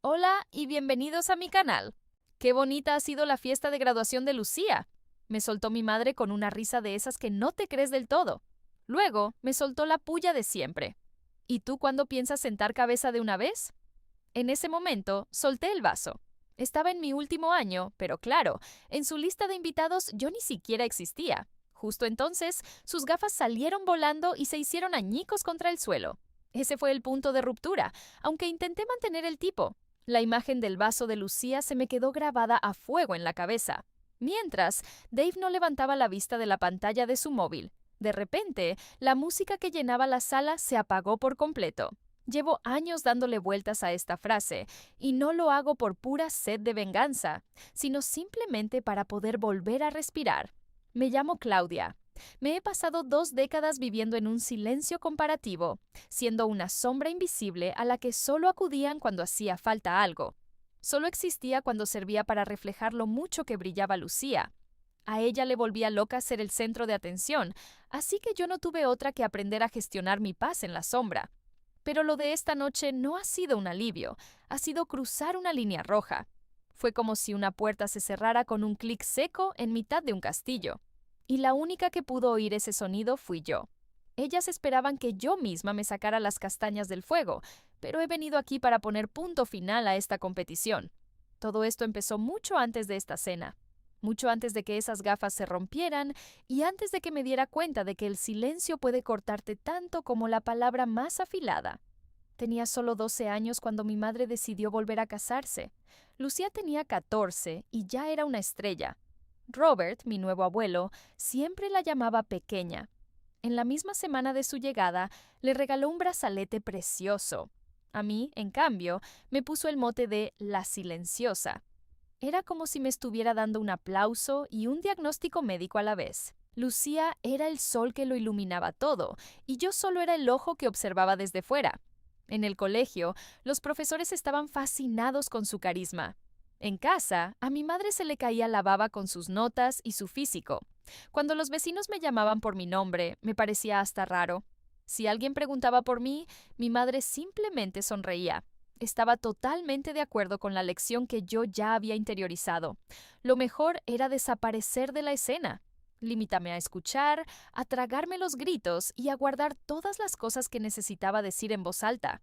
Hola y bienvenidos a mi canal. ¡Qué bonita ha sido la fiesta de graduación de Lucía! Me soltó mi madre con una risa de esas que no te crees del todo. Luego me soltó la puya de siempre. ¿Y tú cuándo piensas sentar cabeza de una vez? En ese momento solté el vaso. Estaba en mi último año, pero claro, en su lista de invitados yo ni siquiera existía. Justo entonces, sus gafas salieron volando y se hicieron añicos contra el suelo. Ese fue el punto de ruptura, aunque intenté mantener el tipo. La imagen del vaso de Lucía se me quedó grabada a fuego en la cabeza. Mientras, Dave no levantaba la vista de la pantalla de su móvil. De repente, la música que llenaba la sala se apagó por completo. Llevo años dándole vueltas a esta frase, y no lo hago por pura sed de venganza, sino simplemente para poder volver a respirar. Me llamo Claudia. Me he pasado 2 décadas viviendo en un silencio comparativo, siendo una sombra invisible a la que solo acudían cuando hacía falta algo. Solo existía cuando servía para reflejar lo mucho que brillaba Lucía. A ella le volvía loca ser el centro de atención, así que yo no tuve otra que aprender a gestionar mi paz en la sombra. Pero lo de esta noche no ha sido un alivio, ha sido cruzar una línea roja. Fue como si una puerta se cerrara con un clic seco en mitad de un castillo. Y la única que pudo oír ese sonido fui yo. Ellas esperaban que yo misma me sacara las castañas del fuego, pero he venido aquí para poner punto final a esta competición. Todo esto empezó mucho antes de esta cena, mucho antes de que esas gafas se rompieran y antes de que me diera cuenta de que el silencio puede cortarte tanto como la palabra más afilada. Tenía solo 12 años cuando mi madre decidió volver a casarse. Lucía tenía 14 y ya era una estrella. Robert, mi nuevo abuelo, siempre la llamaba pequeña. En la misma semana de su llegada, le regaló un brazalete precioso. A mí, en cambio, me puso el mote de la silenciosa. Era como si me estuviera dando un aplauso y un diagnóstico médico a la vez. Lucía era el sol que lo iluminaba todo, y yo solo era el ojo que observaba desde fuera. En el colegio, los profesores estaban fascinados con su carisma. En casa, a mi madre se le caía la baba con sus notas y su físico. Cuando los vecinos me llamaban por mi nombre, me parecía hasta raro. Si alguien preguntaba por mí, mi madre simplemente sonreía. Estaba totalmente de acuerdo con la lección que yo ya había interiorizado. Lo mejor era desaparecer de la escena. Limítame a escuchar, a tragarme los gritos y a guardar todas las cosas que necesitaba decir en voz alta.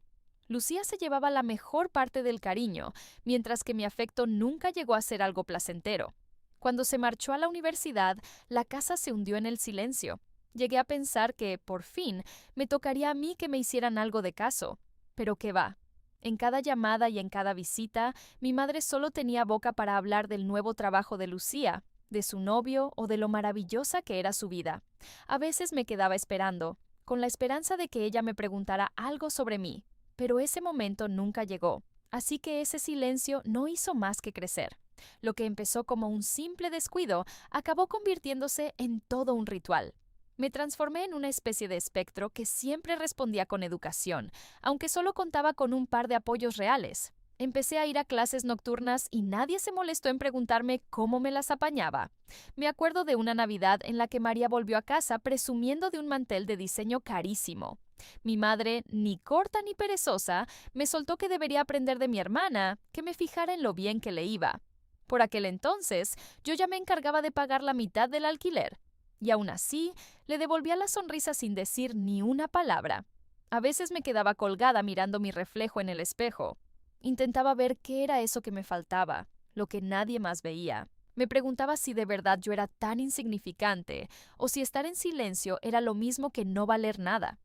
Lucía se llevaba la mejor parte del cariño, mientras que mi afecto nunca llegó a ser algo placentero. Cuando se marchó a la universidad, la casa se hundió en el silencio. Llegué a pensar que, por fin, me tocaría a mí que me hicieran algo de caso. Pero qué va. En cada llamada y en cada visita, mi madre solo tenía boca para hablar del nuevo trabajo de Lucía, de su novio o de lo maravillosa que era su vida. A veces me quedaba esperando, con la esperanza de que ella me preguntara algo sobre mí. Pero ese momento nunca llegó, así que ese silencio no hizo más que crecer. Lo que empezó como un simple descuido acabó convirtiéndose en todo un ritual. Me transformé en una especie de espectro que siempre respondía con educación, aunque solo contaba con un par de apoyos reales. Empecé a ir a clases nocturnas y nadie se molestó en preguntarme cómo me las apañaba. Me acuerdo de una Navidad en la que María volvió a casa presumiendo de un mantel de diseño carísimo. Mi madre, ni corta ni perezosa, me soltó que debería aprender de mi hermana, que me fijara en lo bien que le iba. Por aquel entonces, yo ya me encargaba de pagar la mitad del alquiler, y aún así, le devolvía la sonrisa sin decir ni una palabra. A veces me quedaba colgada mirando mi reflejo en el espejo. Intentaba ver qué era eso que me faltaba, lo que nadie más veía. Me preguntaba si de verdad yo era tan insignificante, o si estar en silencio era lo mismo que no valer nada.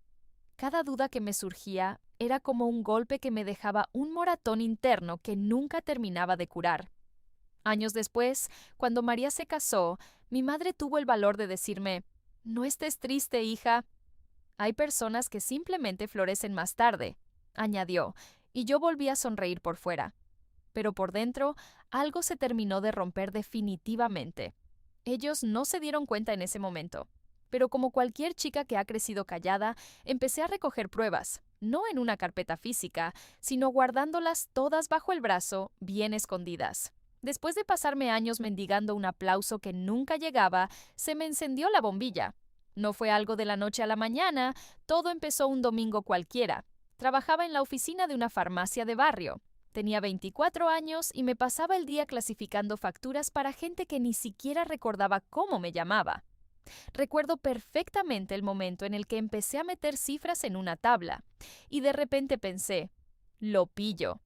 Cada duda que me surgía era como un golpe que me dejaba un moratón interno que nunca terminaba de curar. Años después, cuando María se casó, mi madre tuvo el valor de decirme: «No estés triste, hija. Hay personas que simplemente florecen más tarde», añadió, y yo volví a sonreír por fuera. Pero por dentro, algo se terminó de romper definitivamente. Ellos no se dieron cuenta en ese momento. Pero como cualquier chica que ha crecido callada, empecé a recoger pruebas, no en una carpeta física, sino guardándolas todas bajo el brazo, bien escondidas. Después de pasarme años mendigando un aplauso que nunca llegaba, se me encendió la bombilla. No fue algo de la noche a la mañana, todo empezó un domingo cualquiera. Trabajaba en la oficina de una farmacia de barrio. Tenía 24 años y me pasaba el día clasificando facturas para gente que ni siquiera recordaba cómo me llamaba. Recuerdo perfectamente el momento en el que empecé a meter cifras en una tabla y de repente pensé, lo pillo.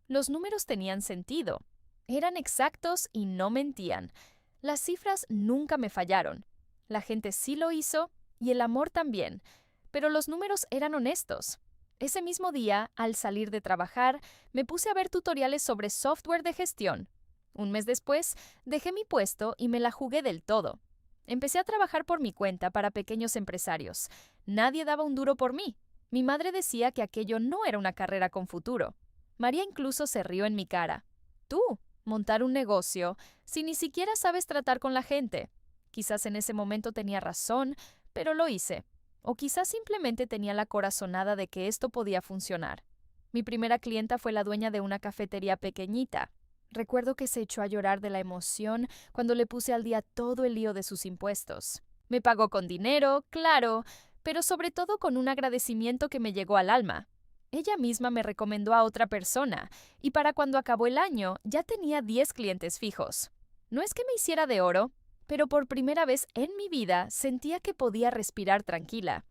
Los números tenían sentido. Eran exactos y no mentían. Las cifras nunca me fallaron. La gente sí lo hizo y el amor también, pero los números eran honestos. Ese mismo día, al salir de trabajar, me puse a ver tutoriales sobre software de gestión. Un mes después, dejé mi puesto y me la jugué del todo. Empecé a trabajar por mi cuenta para pequeños empresarios. Nadie daba un duro por mí. Mi madre decía que aquello no era una carrera con futuro. María incluso se rió en mi cara. Tú, montar un negocio, si ni siquiera sabes tratar con la gente. Quizás en ese momento tenía razón, pero lo hice. O quizás simplemente tenía la corazonada de que esto podía funcionar. Mi primera clienta fue la dueña de una cafetería pequeñita. Recuerdo que se echó a llorar de la emoción cuando le puse al día todo el lío de sus impuestos. Me pagó con dinero, claro, pero sobre todo con un agradecimiento que me llegó al alma. Ella misma me recomendó a otra persona, y para cuando acabó el año ya tenía 10 clientes fijos. No es que me hiciera de oro, pero por primera vez en mi vida sentía que podía respirar tranquila.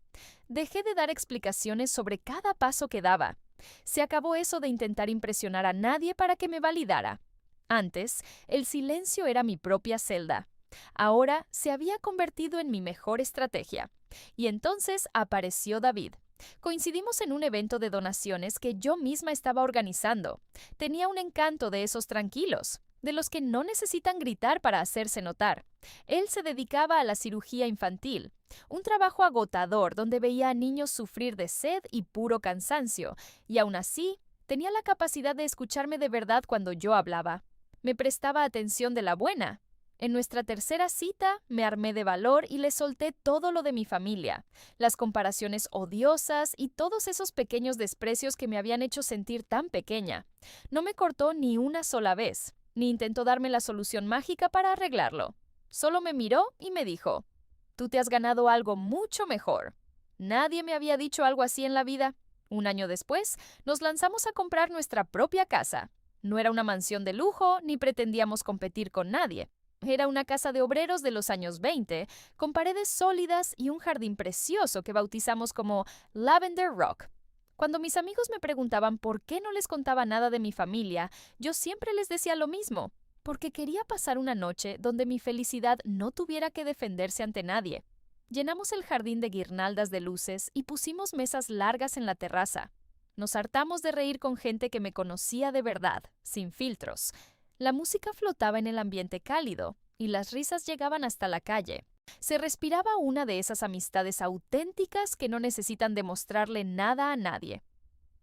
Dejé de dar explicaciones sobre cada paso que daba. Se acabó eso de intentar impresionar a nadie para que me validara. Antes, el silencio era mi propia celda. Ahora se había convertido en mi mejor estrategia. Y entonces apareció David. Coincidimos en un evento de donaciones que yo misma estaba organizando. Tenía un encanto de esos tranquilos, de los que no necesitan gritar para hacerse notar. Él se dedicaba a la cirugía infantil, un trabajo agotador donde veía a niños sufrir de sed y puro cansancio, y aún así tenía la capacidad de escucharme de verdad cuando yo hablaba. Me prestaba atención de la buena. En nuestra tercera cita me armé de valor y le solté todo lo de mi familia, las comparaciones odiosas y todos esos pequeños desprecios que me habían hecho sentir tan pequeña. No me cortó ni una sola vez, ni intentó darme la solución mágica para arreglarlo. Solo me miró y me dijo, «Tú te has ganado algo mucho mejor». Nadie me había dicho algo así en la vida. Un año después, nos lanzamos a comprar nuestra propia casa. No era una mansión de lujo, ni pretendíamos competir con nadie. Era una casa de obreros de los años 20, con paredes sólidas y un jardín precioso que bautizamos como Lavender Rock. Cuando mis amigos me preguntaban por qué no les contaba nada de mi familia, yo siempre les decía lo mismo, porque quería pasar una noche donde mi felicidad no tuviera que defenderse ante nadie. Llenamos el jardín de guirnaldas de luces y pusimos mesas largas en la terraza. Nos hartamos de reír con gente que me conocía de verdad, sin filtros. La música flotaba en el ambiente cálido y las risas llegaban hasta la calle. Se respiraba una de esas amistades auténticas que no necesitan demostrarle nada a nadie.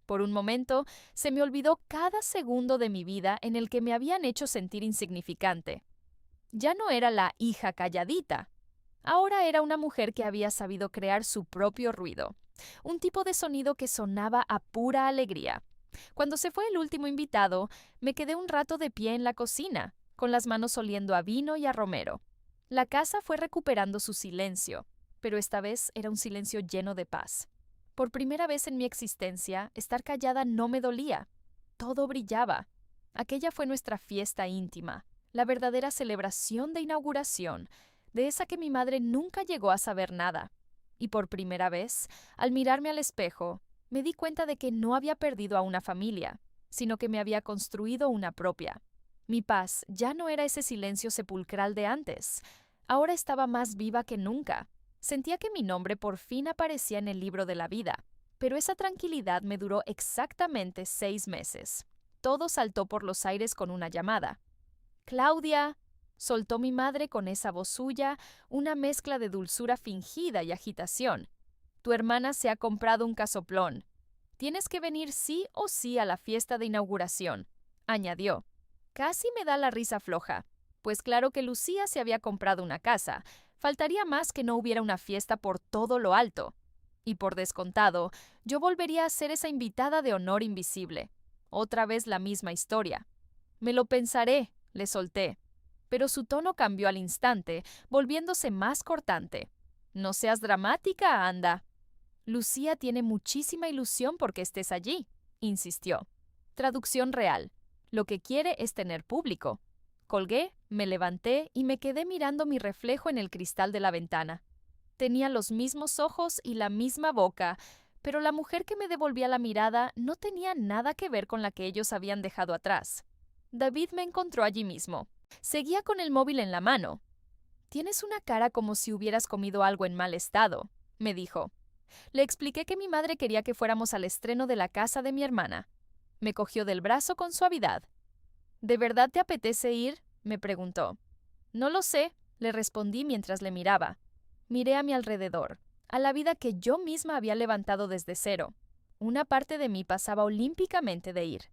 Por un momento, se me olvidó cada segundo de mi vida en el que me habían hecho sentir insignificante. Ya no era la hija calladita. Ahora era una mujer que había sabido crear su propio ruido, un tipo de sonido que sonaba a pura alegría. Cuando se fue el último invitado, me quedé un rato de pie en la cocina, con las manos oliendo a vino y a romero. La casa fue recuperando su silencio, pero esta vez era un silencio lleno de paz. Por primera vez en mi existencia, estar callada no me dolía. Todo brillaba. Aquella fue nuestra fiesta íntima, la verdadera celebración de inauguración, de esa que mi madre nunca llegó a saber nada. Y por primera vez, al mirarme al espejo, me di cuenta de que no había perdido a una familia, sino que me había construido una propia. Mi paz ya no era ese silencio sepulcral de antes. Ahora estaba más viva que nunca. Sentía que mi nombre por fin aparecía en el libro de la vida. Pero esa tranquilidad me duró exactamente 6 meses. Todo saltó por los aires con una llamada. «Claudia», soltó mi madre con esa voz suya, una mezcla de dulzura fingida y agitación. «Tu hermana se ha comprado un casoplón. Tienes que venir sí o sí a la fiesta de inauguración», añadió. Casi me da la risa floja, pues claro que Lucía se había comprado una casa. Faltaría más que no hubiera una fiesta por todo lo alto. Y por descontado, yo volvería a ser esa invitada de honor invisible. Otra vez la misma historia. «Me lo pensaré», le solté. Pero su tono cambió al instante, volviéndose más cortante. «No seas dramática, anda». «Lucía tiene muchísima ilusión porque estés allí», insistió. Traducción real. Lo que quiere es tener público. Colgué, me levanté y me quedé mirando mi reflejo en el cristal de la ventana. Tenía los mismos ojos y la misma boca, pero la mujer que me devolvía la mirada no tenía nada que ver con la que ellos habían dejado atrás. David me encontró allí mismo. Seguía con el móvil en la mano. «Tienes una cara como si hubieras comido algo en mal estado», me dijo. Le expliqué que mi madre quería que fuéramos al estreno de la casa de mi hermana. Me cogió del brazo con suavidad. «¿De verdad te apetece ir?», me preguntó. «No lo sé», le respondí mientras le miraba. Miré a mi alrededor, a la vida que yo misma había levantado desde cero. Una parte de mí pasaba olímpicamente de ir.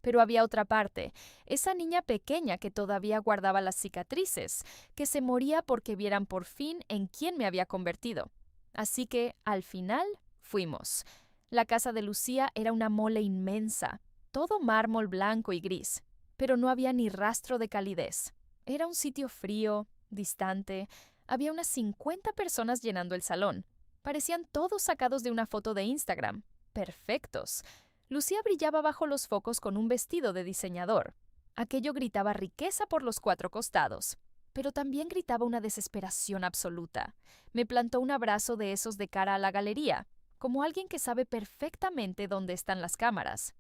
Pero había otra parte, esa niña pequeña que todavía guardaba las cicatrices, que se moría porque vieran por fin en quién me había convertido. Así que, al final, fuimos. La casa de Lucía era una mole inmensa, todo mármol blanco y gris, pero no había ni rastro de calidez. Era un sitio frío, distante. Había unas 50 personas llenando el salón. Parecían todos sacados de una foto de Instagram. Perfectos. Lucía brillaba bajo los focos con un vestido de diseñador. Aquello gritaba riqueza por los 4 costados, pero también gritaba una desesperación absoluta. Me plantó un abrazo de esos de cara a la galería, como alguien que sabe perfectamente dónde están las cámaras.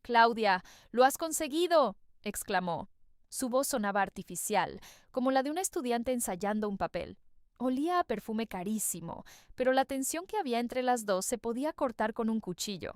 «Claudia, lo has conseguido», exclamó. Su voz sonaba artificial, como la de una estudiante ensayando un papel. Olía a perfume carísimo, pero la tensión que había entre las dos se podía cortar con un cuchillo.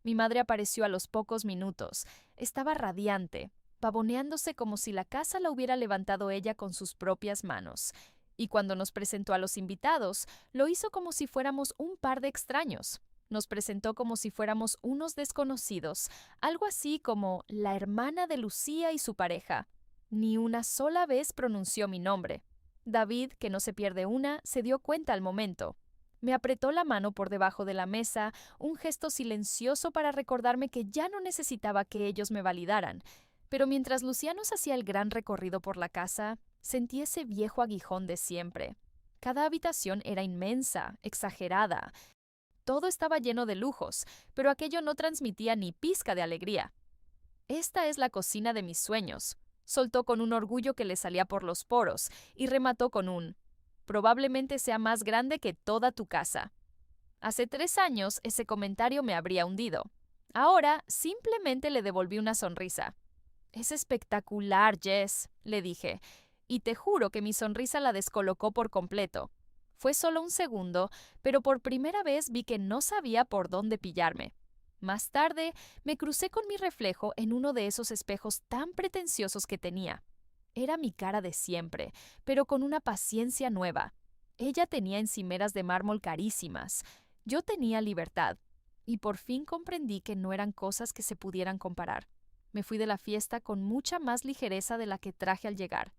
Mi madre apareció a los pocos minutos. Estaba radiante, pavoneándose como si la casa la hubiera levantado ella con sus propias manos. Y cuando nos presentó a los invitados, lo hizo como si fuéramos un par de extraños. Nos presentó como si fuéramos unos desconocidos, algo así como la hermana de Lucía y su pareja. Ni una sola vez pronunció mi nombre. David, que no se pierde una, se dio cuenta al momento. Me apretó la mano por debajo de la mesa, un gesto silencioso para recordarme que ya no necesitaba que ellos me validaran. Pero mientras Lucía nos hacía el gran recorrido por la casa, sentí ese viejo aguijón de siempre. Cada habitación era inmensa, exagerada. Todo estaba lleno de lujos, pero aquello no transmitía ni pizca de alegría. «Esta es la cocina de mis sueños», soltó con un orgullo que le salía por los poros, y remató con un «probablemente sea más grande que toda tu casa». Hace 3 años ese comentario me habría hundido. Ahora simplemente le devolví una sonrisa. «Es espectacular, Jess», le dije, y te juro que mi sonrisa la descolocó por completo. Fue solo un segundo, pero por primera vez vi que no sabía por dónde pillarme. Más tarde, me crucé con mi reflejo en uno de esos espejos tan pretenciosos que tenía. Era mi cara de siempre, pero con una paciencia nueva. Ella tenía encimeras de mármol carísimas. Yo tenía libertad. Y por fin comprendí que no eran cosas que se pudieran comparar. Me fui de la fiesta con mucha más ligereza de la que traje al llegar.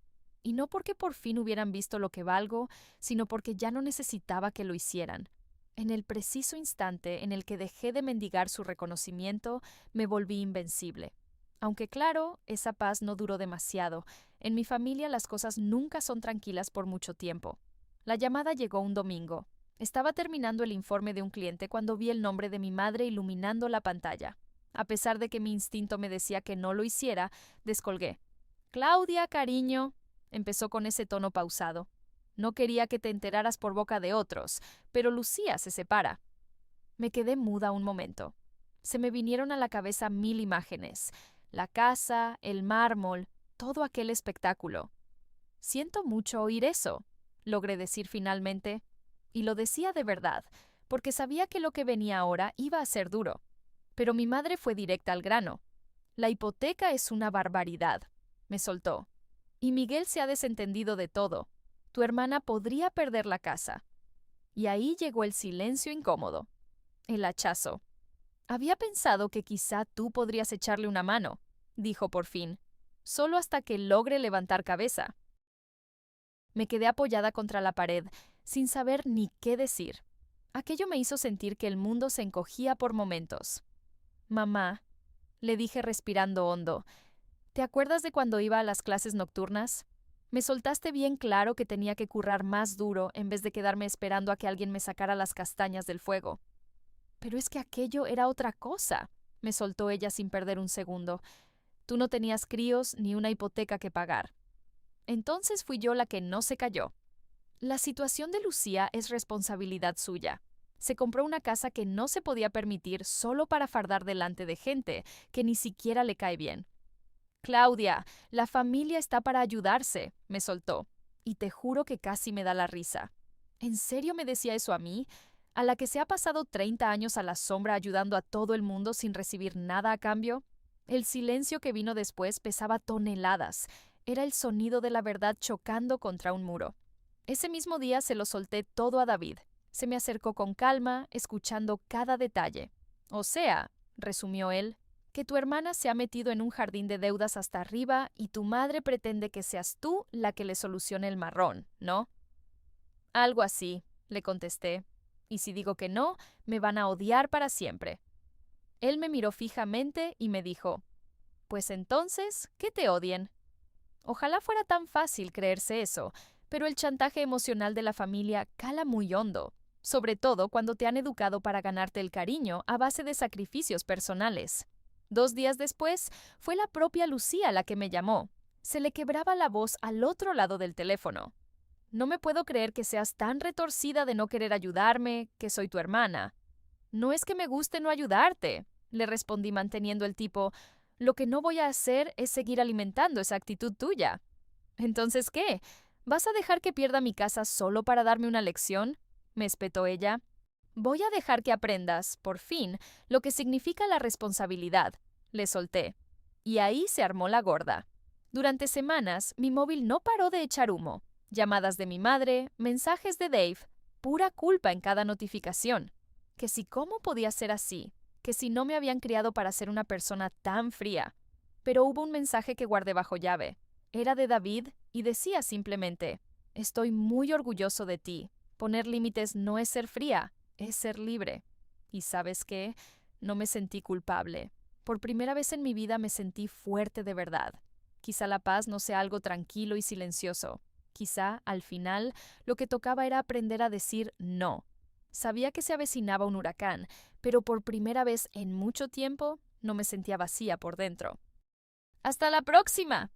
Y no porque por fin hubieran visto lo que valgo, sino porque ya no necesitaba que lo hicieran. En el preciso instante en el que dejé de mendigar su reconocimiento, me volví invencible. Aunque claro, esa paz no duró demasiado. En mi familia las cosas nunca son tranquilas por mucho tiempo. La llamada llegó un domingo. Estaba terminando el informe de un cliente cuando vi el nombre de mi madre iluminando la pantalla. A pesar de que mi instinto me decía que no lo hiciera, descolgué. «Claudia, cariño», empezó con ese tono pausado. «No quería que te enteraras por boca de otros, pero Lucía se separa». Me quedé muda un momento. Se me vinieron a la cabeza 1000 imágenes. La casa, el mármol, todo aquel espectáculo. «Siento mucho oír eso», logré decir finalmente. Y lo decía de verdad, porque sabía que lo que venía ahora iba a ser duro. Pero mi madre fue directa al grano. «La hipoteca es una barbaridad», me soltó. «Y Miguel se ha desentendido de todo. Tu hermana podría perder la casa». Y ahí llegó el silencio incómodo. El hachazo. «Había pensado que quizá tú podrías echarle una mano», dijo por fin. «Solo hasta que logre levantar cabeza». Me quedé apoyada contra la pared, sin saber ni qué decir. Aquello me hizo sentir que el mundo se encogía por momentos. «Mamá», le dije respirando hondo, «¿te acuerdas de cuando iba a las clases nocturnas? Me soltaste bien claro que tenía que currar más duro en vez de quedarme esperando a que alguien me sacara las castañas del fuego». «Pero es que aquello era otra cosa», me soltó ella sin perder un segundo. Tú no tenías críos ni una hipoteca que pagar. Entonces fui yo la que no se cayó. La situación de Lucía es responsabilidad suya. Se compró una casa que no se podía permitir solo para fardar delante de gente que ni siquiera le cae bien. Claudia, la familia está para ayudarse, me soltó, y te juro que casi me da la risa. ¿En serio me decía eso a mí? ¿A la que se ha pasado 30 años a la sombra ayudando a todo el mundo sin recibir nada a cambio? El silencio que vino después pesaba toneladas. Era el sonido de la verdad chocando contra un muro. Ese mismo día se lo solté todo a David. Se me acercó con calma, escuchando cada detalle. O sea, resumió él, que tu hermana se ha metido en un jardín de deudas hasta arriba y tu madre pretende que seas tú la que le solucione el marrón, ¿no? Algo así, le contesté. Y si digo que no, me van a odiar para siempre. Él me miró fijamente y me dijo, pues entonces, que te odien. Ojalá fuera tan fácil creerse eso, pero el chantaje emocional de la familia cala muy hondo, sobre todo cuando te han educado para ganarte el cariño a base de sacrificios personales. 2 días después, fue la propia Lucía la que me llamó. Se le quebraba la voz al otro lado del teléfono. No me puedo creer que seas tan retorcida de no querer ayudarme, que soy tu hermana. No es que me guste no ayudarte, le respondí manteniendo el tipo. Lo que no voy a hacer es seguir alimentando esa actitud tuya. ¿Entonces qué? ¿Vas a dejar que pierda mi casa solo para darme una lección? Me espetó ella. Voy a dejar que aprendas, por fin, lo que significa la responsabilidad. Le solté. Y ahí se armó la gorda. Durante semanas, mi móvil no paró de echar humo. Llamadas de mi madre, mensajes de Dave, pura culpa en cada notificación. Que si cómo podía ser así, que si no me habían criado para ser una persona tan fría. Pero hubo un mensaje que guardé bajo llave. Era de David y decía simplemente, estoy muy orgulloso de ti. Poner límites no es ser fría, es ser libre. ¿Y sabes qué? No me sentí culpable. Por primera vez en mi vida me sentí fuerte de verdad. Quizá la paz no sea algo tranquilo y silencioso. Quizá, al final, lo que tocaba era aprender a decir no. Sabía que se avecinaba un huracán, pero por primera vez en mucho tiempo no me sentía vacía por dentro. ¡Hasta la próxima!